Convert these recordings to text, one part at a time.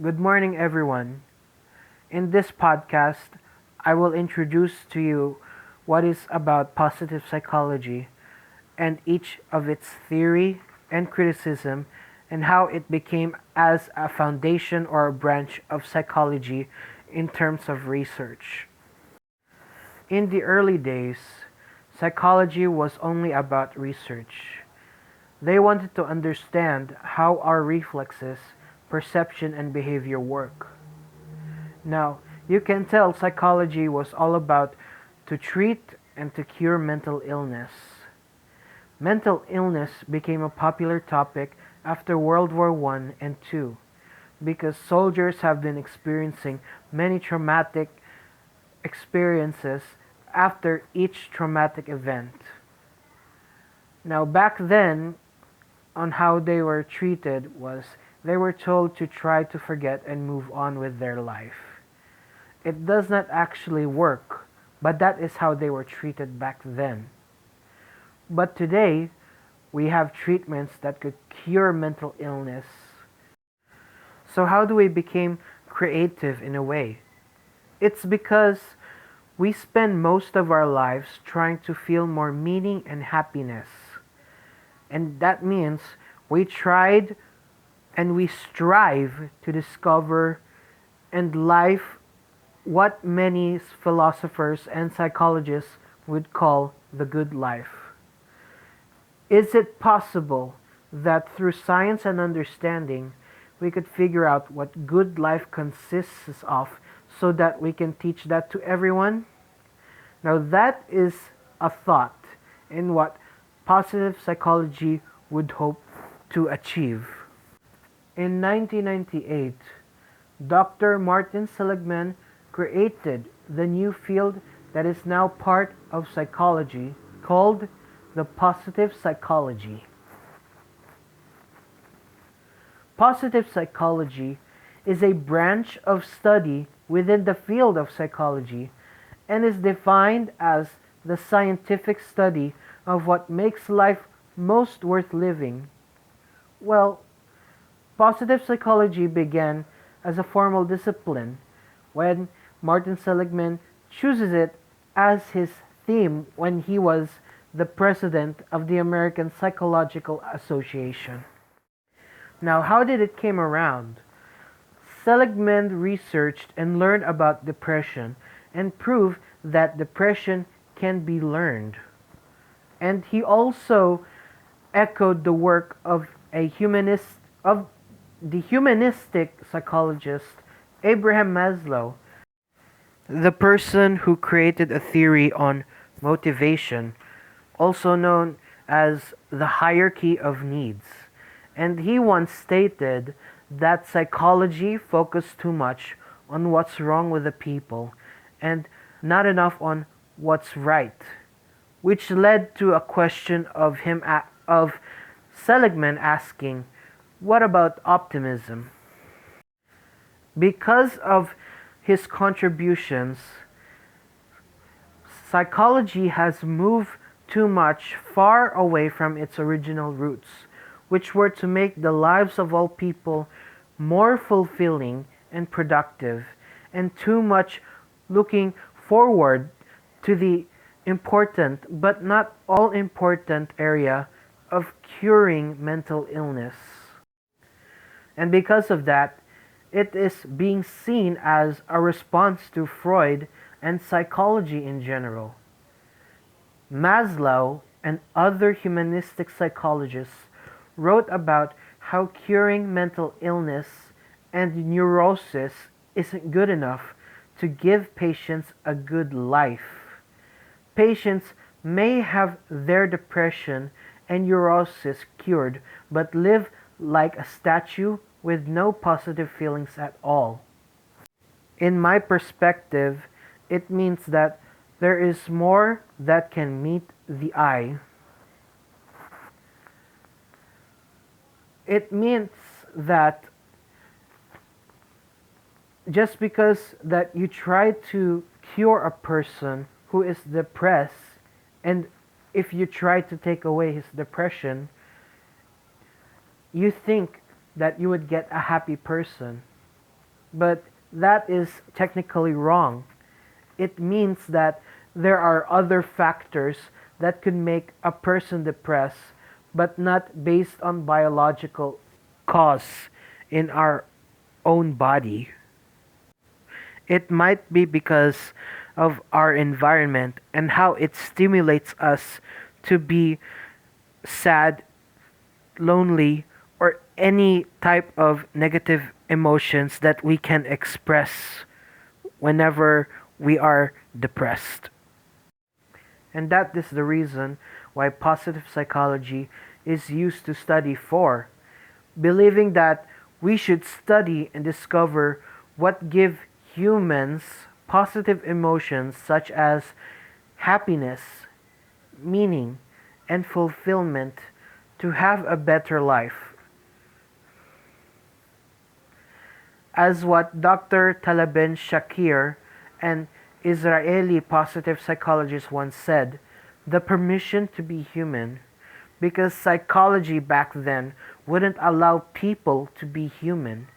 Good morning, everyone. In this podcast, I will introduce to you what is about positive psychology and each of its theory and criticism and how it became as a foundation or a branch of psychology in terms of research. In the early days, psychology was only about research. They wanted to understand how our reflexes, perception, and behavior work. Now, you can tell psychology was all about to treat and to cure mental illness. Mental illness became a popular topic after World War I and II because soldiers have been experiencing many traumatic experiences after each traumatic event. Now, back then, on how they were treated was they were told to try to forget and move on with their life. It does not actually work, but that is how they were treated back then. But today, we have treatments that could cure mental illness. So how do we become creative in a way? It's because we spend most of our lives trying to feel more meaning and happiness. And that means we tried and we strive to discover and life what many philosophers and psychologists would call the good life. Is it possible that through science and understanding we could figure out what good life consists of so that we can teach that to everyone? Now that is a thought in what positive psychology would hope to achieve. In 1998, Dr. Martin Seligman created the new field that is now part of psychology called the positive psychology. Positive psychology is a branch of study within the field of psychology and is defined as the scientific study of what makes life most worth living. Well, positive psychology began as a formal discipline when Martin Seligman chooses it as his theme when he was the president of the American Psychological Association. Now, how did it came around? Seligman researched and learned about depression and proved that depression can be learned. And he also echoed the work of the humanistic psychologist Abraham Maslow, the person who created a theory on motivation, also known as the hierarchy of needs. And he once stated that psychology focused too much on what's wrong with the people and not enough on what's right, which led to a question of Seligman asking, "What about optimism?" Because of his contributions, psychology has moved too much far away from its original roots, which were to make the lives of all people more fulfilling and productive, and too much looking forward to the important but not all important area of curing mental illness. And because of that, it is being seen as a response to Freud and psychology in general. Maslow and other humanistic psychologists wrote about how curing mental illness and neurosis isn't good enough to give patients a good life. Patients may have their depression and neurosis cured but live like a statue with no positive feelings at all. In my perspective, it means that there is more that can meet the eye. It means that just because that you try to cure a person who is depressed, and if you try to take away his depression, you think that you would get a happy person. But that is technically wrong. It means that there are other factors that could make a person depressed, but not based on biological cause in our own body. It might be because of our environment and how it stimulates us to be sad, lonely, or any type of negative emotions that we can express whenever we are depressed. And that is the reason why positive psychology is used to study for, believing that we should study and discover what give humans positive emotions such as happiness, meaning, and fulfillment to have a better life. As what Dr. Taleben Shakir, an Israeli positive psychologist, once said, the permission to be human, because psychology back then wouldn't allow people to be human.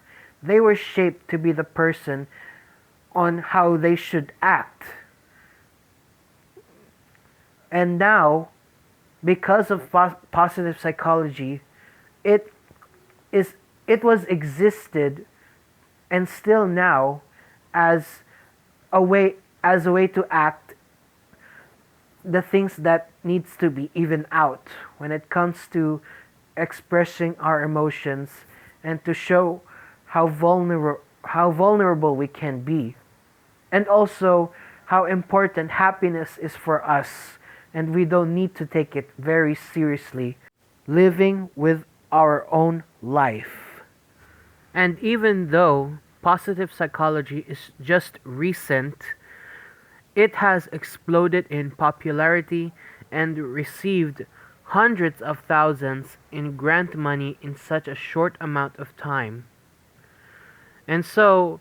They were shaped to be the person on how they should act. And now, because of positive psychology, it is it was existed and still now as a way to act the things that needs to be even out when it comes to expressing our emotions and to show how vulnerable we can be, and also how important happiness is for us, and we don't need to take it very seriously living with our own life. And even though positive psychology is just recent, it has exploded in popularity and received hundreds of thousands in grant money in such a short amount of time. And so,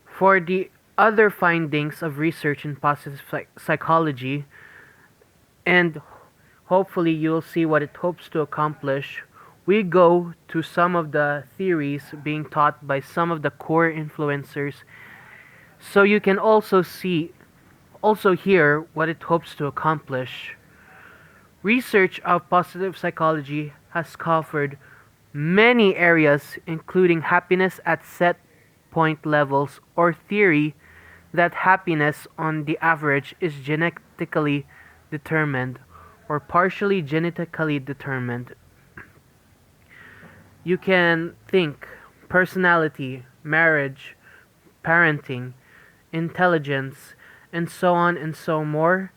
for the other findings of research in positive psychology, and hopefully you'll see what it hopes to accomplish, we go to some of the theories being taught by some of the core influencers, so you can also hear what it hopes to accomplish. Research of positive psychology has covered many areas, including happiness at set point levels, or theory that happiness on the average is genetically determined or partially genetically determined. You can think personality, marriage, parenting, intelligence, and so on and so more.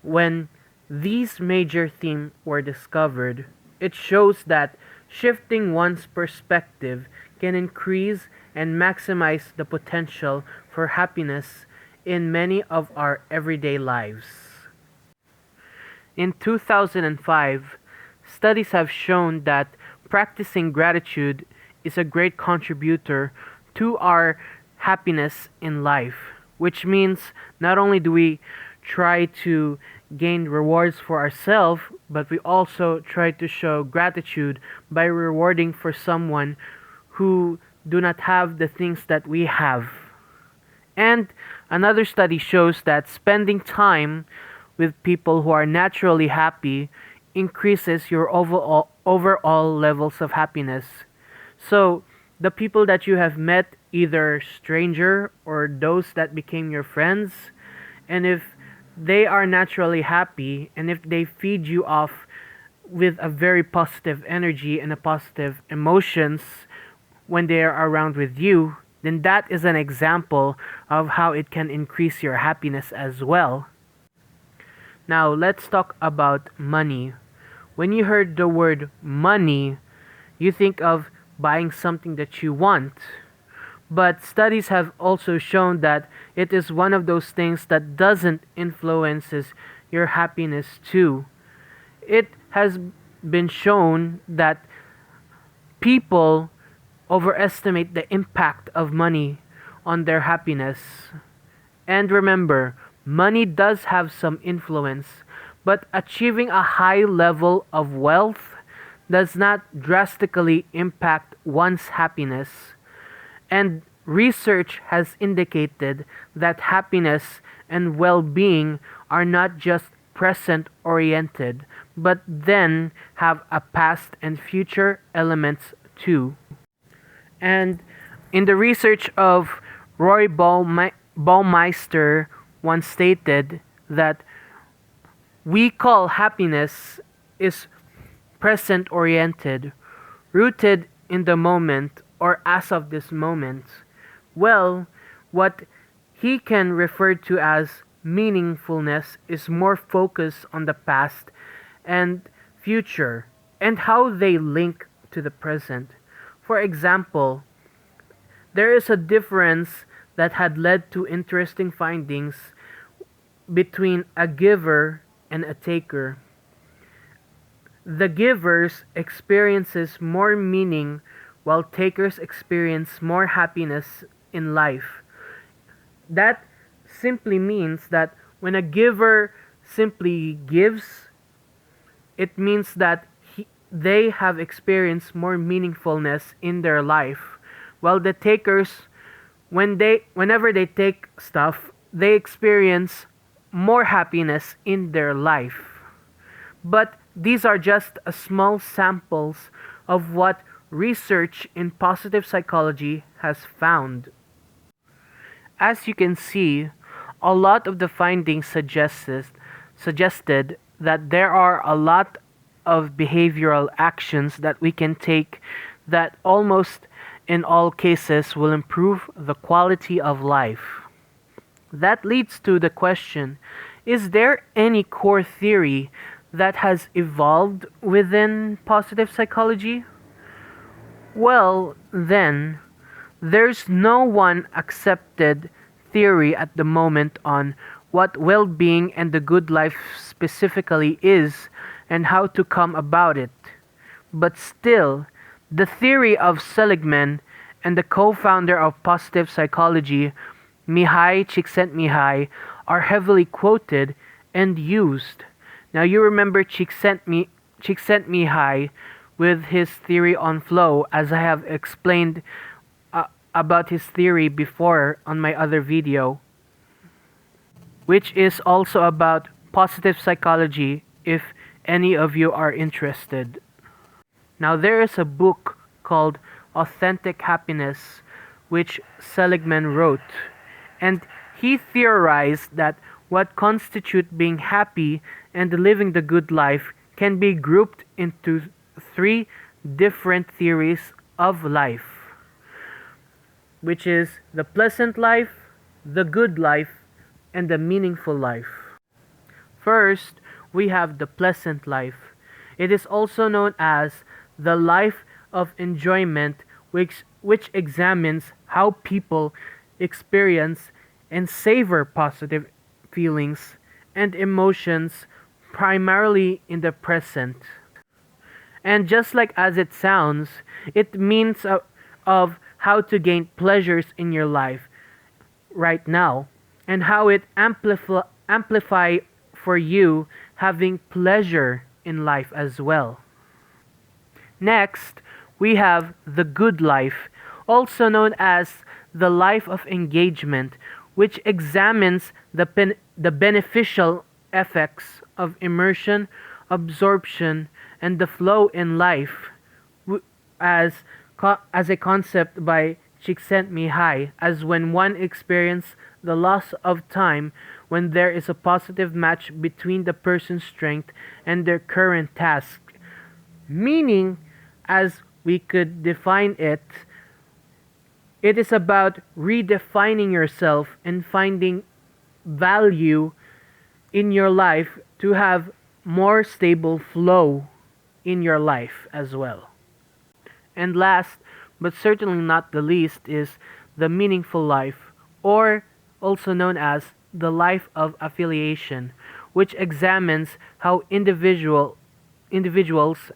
When these major themes were discovered, it shows that shifting one's perspective can increase and maximize the potential for happiness in many of our everyday lives. In 2005, studies have shown that practicing gratitude is a great contributor to our happiness in life, which means not only do we try to gain rewards for ourselves, but we also try to show gratitude by rewarding for someone who do not have the things that we have. And another study shows that spending time with people who are naturally happy increases your overall levels of happiness. So, the people that you have met, either stranger or those that became your friends, and if they are naturally happy and if they feed you off with a very positive energy and a positive emotions when they are around with you, then that is an example of how it can increase your happiness as well. Now, let's talk about money. When you heard the word money, you think of buying something that you want. But studies have also shown that it is one of those things that doesn't influences your happiness too. It has been shown that people overestimate the impact of money on their happiness. And remember, money does have some influence, but achieving a high level of wealth does not drastically impact one's happiness. And research has indicated that happiness and well-being are not just present-oriented, but then have a past and future elements too. And in the research of Baumeister once stated that we call happiness is present oriented, rooted in the moment or as of this moment. Well, what he can refer to as meaningfulness is more focused on the past and future and how they link to the present. For example, there is a difference that had led to interesting findings between a giver and a taker. The givers experiences more meaning while takers experience more happiness in life. That simply means that when a giver simply gives, it means that they have experienced more meaningfulness in their life, while the takers, whenever they take stuff, they experience more happiness in their life. But these are just a small samples of what research in positive psychology has found. As you can see, a lot of the findings suggested that there are a lot of behavioral actions that we can take that almost in all cases will improve the quality of life. That leads to the question, is there any core theory that has evolved within positive psychology? Well, then, there's no one accepted theory at the moment on what well-being and the good life specifically is and how to come about it. But still, the theory of Seligman and the co-founder of positive psychology, Mihai Csikszentmihalyi, are heavily quoted and used. Now you remember Csikszentmihalyi with his theory on flow, as I have explained about his theory before on my other video, which is also about positive psychology if any of you are interested. Now there is a book called Authentic Happiness which Seligman wrote, and he theorized that what constitutes being happy and living the good life can be grouped into three different theories of life, which is the pleasant life, the good life, and the meaningful life. First, we have the pleasant life. It is also known as the life of enjoyment, which examines how people experience and savor positive feelings and emotions primarily in the present. And just like as it sounds, it means of how to gain pleasures in your life right now and how it amplify for you having pleasure in life as well. Next, we have the good life, also known as the life of engagement, which examines the beneficial effects of immersion, absorption, and the flow in life as a concept by Csikszentmihalyi, as when one experiences the loss of time when there is a positive match between the person's strength and their current task. Meaning, as we could define it, it is about redefining yourself and finding value in your life to have more stable flow in your life as well. And last, but certainly not the least, is the meaningful life, or also known as the life of affiliation, which examines how individuals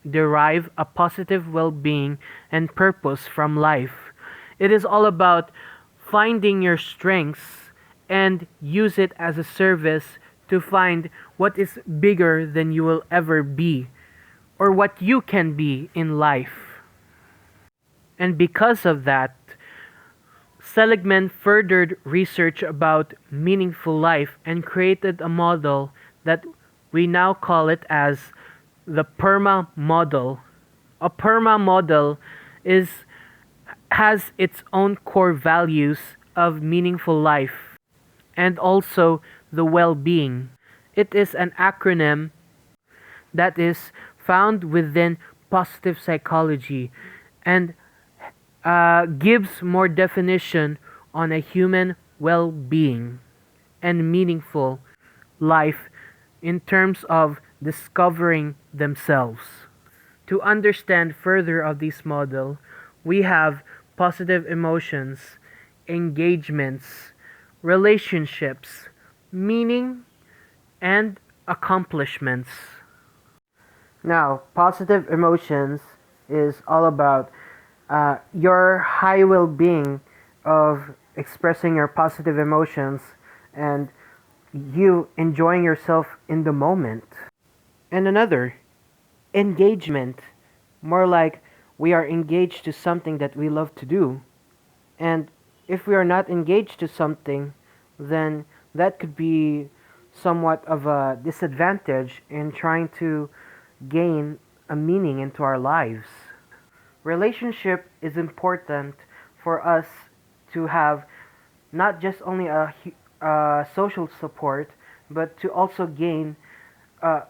derive a positive well-being and purpose from life. It is all about finding your strengths and use it as a service to find what is bigger than you will ever be, or what you can be in life. And because of that, Seligman furthered research about meaningful life and created a model that we now call it as the PERMA Model. A PERMA model is has its own core values of meaningful life and also the well-being. It is an acronym that is found within positive psychology and gives more definition on a human well-being and meaningful life in terms of discovering themselves. To understand further of this model, we have positive emotions, engagements, relationships, meaning, and accomplishments. Now, positive emotions is all about your high well-being of expressing your positive emotions and you enjoying yourself in the moment. And another, engagement, more like we are engaged to something that we love to do. And if we are not engaged to something, then that could be somewhat of a disadvantage in trying to gain a meaning into our lives. Relationship is important for us to have not just only a social support, but to also gain uh,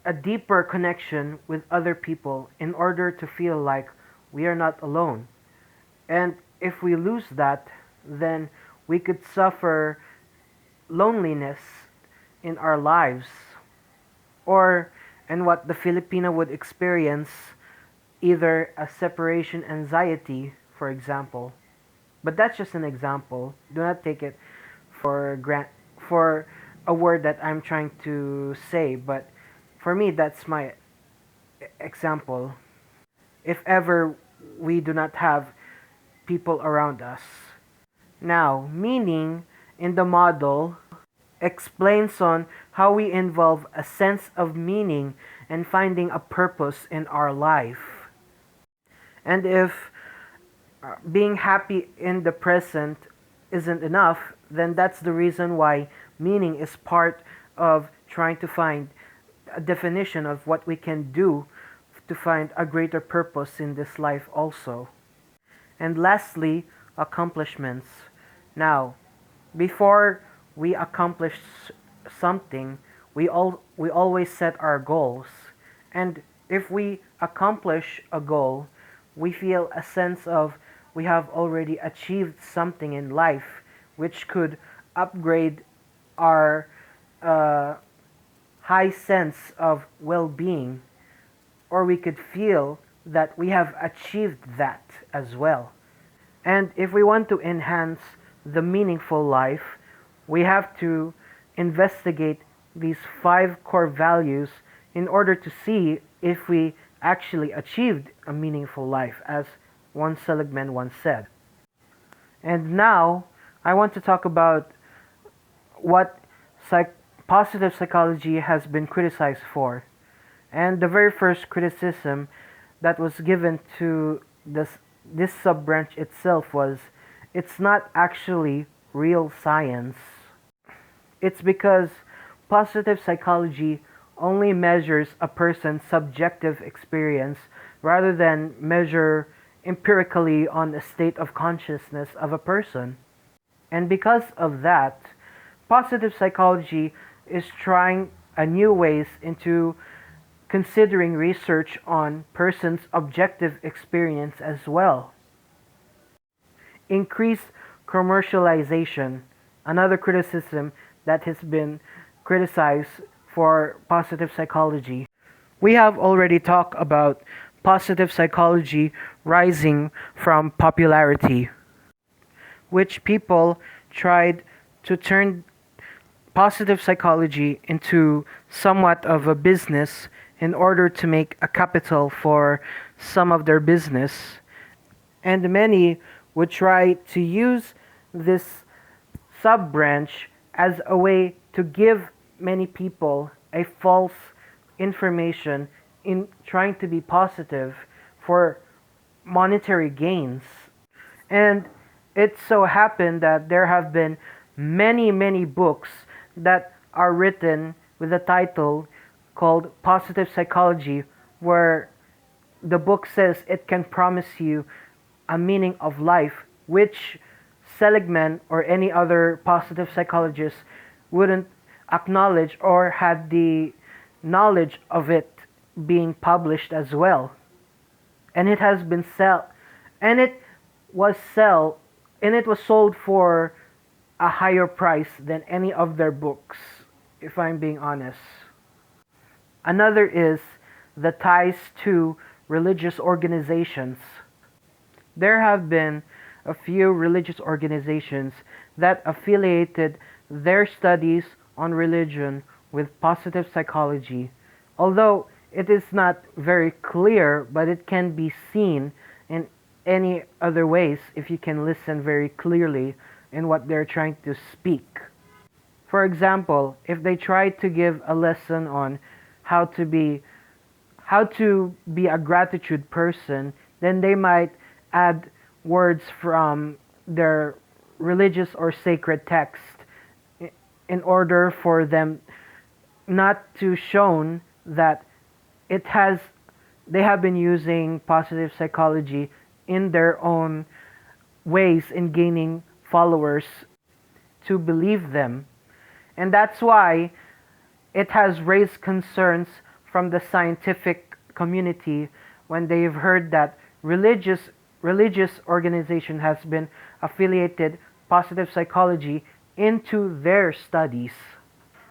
a deeper connection with other people in order to feel like we are not alone. And if we lose that, then we could suffer loneliness in our lives, or and what the Filipino would experience, either a separation anxiety, for example. But that's just an example. Do not take it for a word that I'm trying to say, but for me that's my example. If ever we do not have people around us. Now, meaning in the model explains on how we involve a sense of meaning and finding a purpose in our life. And if being happy in the present isn't enough, then that's the reason why meaning is part of trying to find a definition of what we can do to find a greater purpose in this life also. And lastly, accomplishments. Now, before we accomplish something, we always set our goals. And if we accomplish a goal, we feel a sense of we have already achieved something in life, which could upgrade our high sense of well-being, or we could feel that we have achieved that as well. And if we want to enhance the meaningful life, we have to investigate these 5 core values in order to see if we actually achieved a meaningful life, as one Seligman once said. And now, I want to talk about what positive psychology has been criticized for. And the very first criticism that was given to this sub-branch itself was it's not actually real science. It's because positive psychology only measures a person's subjective experience rather than measure empirically on a state of consciousness of a person. And because of that, positive psychology is trying a new ways into considering research on persons' objective experience as well. Increased commercialization, another criticism that has been criticized for positive psychology. We have already talked about positive psychology rising from popularity, which people tried to turn positive psychology into somewhat of a business in order to make a capital for some of their business. And many would try to use this sub branch as a way to give many people a false information in trying to be positive for monetary gains. And It so happened that there have been many, many books that are written with a title called Positive Psychology, where the book says it can promise you a meaning of life, which Seligman or any other positive psychologist wouldn't acknowledge or had the knowledge of it being published as well. And it has been and it sell and it was sold for a higher price than any of their books, if I'm being honest. Another is the ties to religious organizations. There have been a few religious organizations that affiliated their studies on religion with positive psychology, although it is not very clear, but it can be seen in any other ways if you can listen very clearly in what they're trying to speak. For example, if they try to give a lesson on how to be how to be a gratitude person, then they might add words from their religious or sacred text in order for them not to shown that it has they have been using positive psychology in their own ways in gaining followers to believe them. And that's why it has raised concerns from the scientific community when they've heard that religious organization has been affiliated positive psychology into their studies.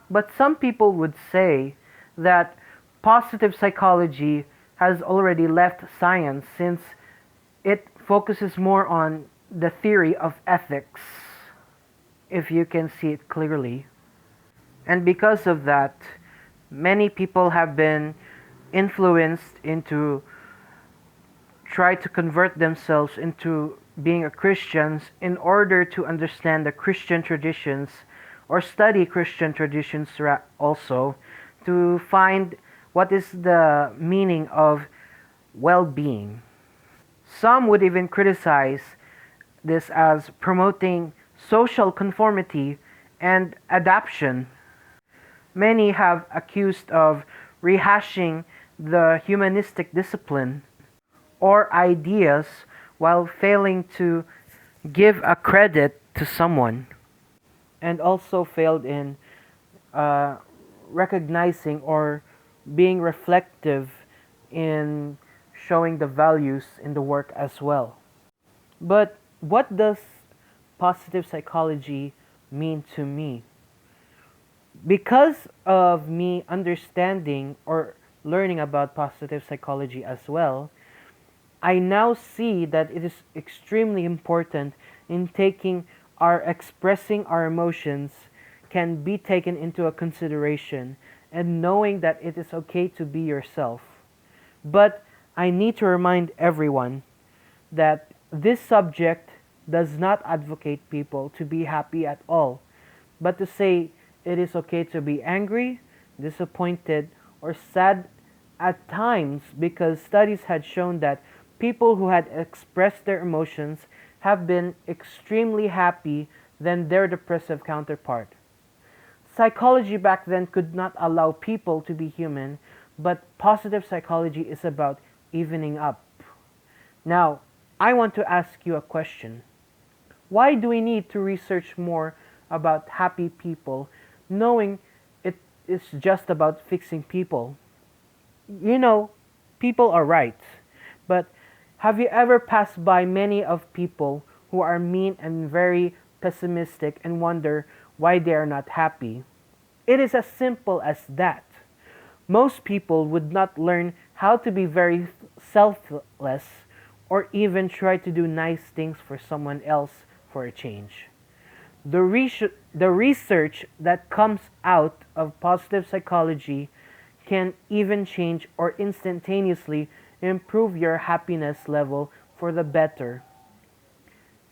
But some people would say that positive psychology has already left science since it focuses more on the theory of ethics, if you can see it clearly. And because of that, many people have been influenced into try to convert themselves into being a Christians in order to understand the Christian traditions or study Christian traditions also to find what is the meaning of well-being. Some would even criticize this as promoting social conformity and adaptation. Many have accused of rehashing the humanistic discipline or ideas while failing to give a credit to someone, and also failed in recognizing or being reflective in showing the values in the work as well. But what does positive psychology mean to me? Because of me understanding or learning about positive psychology as well, I now see that it is extremely important in expressing our emotions can be taken into a consideration and knowing that it is okay to be yourself. But I need to remind everyone that this subject does not advocate people to be happy at all, but to say it is okay to be angry, disappointed, or sad at times, because studies had shown that people who had expressed their emotions have been extremely happy than their depressive counterpart. Psychology back then could not allow people to be human, but positive psychology is about evening up. Now, I want to ask you a question. Why do we need to research more about happy people, knowing it is just about fixing people? You know, people are right, but have you ever passed by many of people who are mean and very pessimistic and wonder why they are not happy? It is as simple as that. Most people would not learn how to be very selfless or even try to do nice things for someone else for a change. The research that comes out of positive psychology can even change or instantaneously improve your happiness level for the better.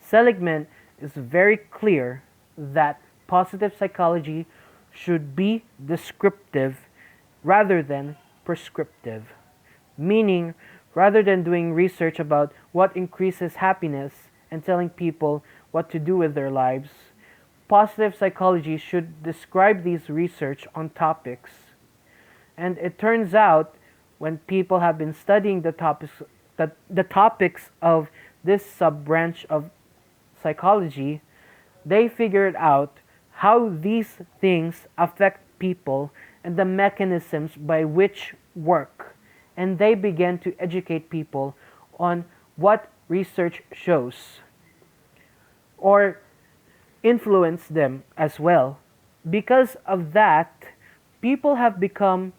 Seligman is very clear that positive psychology should be descriptive rather than prescriptive, meaning rather than doing research about what increases happiness and telling people what to do with their lives, positive psychology should describe these research on topics. And it turns out when people have been studying the topics of this sub branch of psychology, they figured out how these things affect people and the mechanisms by which work. And they began to educate people on what research shows or influence them as well. Because of that, people have become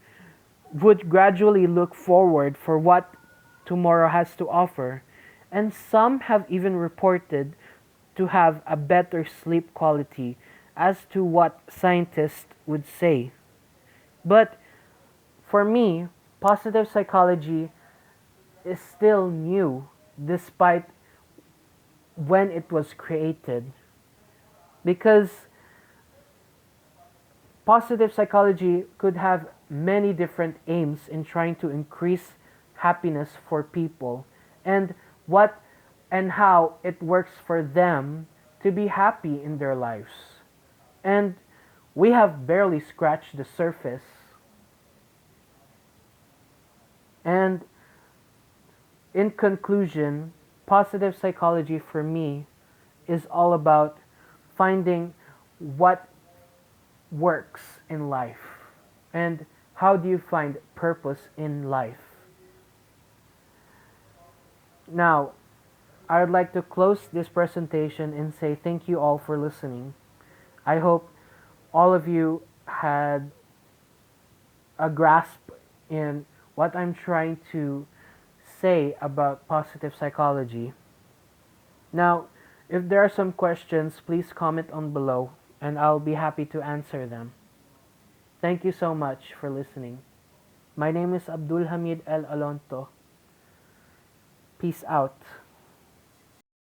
would gradually look forward for what tomorrow has to offer, and some have even reported to have a better sleep quality as to what scientists would say. But for me, positive psychology is still new despite when it was created, because positive psychology could have many different aims in trying to increase happiness for people and what and how it works for them to be happy in their lives. And we have barely scratched the surface. And in conclusion, positive psychology for me is all about finding what works in life and how do you find purpose in life. Now, I would like to close this presentation and say thank you all for listening. I hope all of you had a grasp in what I'm trying to say about positive psychology. Now, if there are some questions, please comment on below and I'll be happy to answer them. Thank you so much for listening. My name is Abdul Hamid El Alonto. Peace out.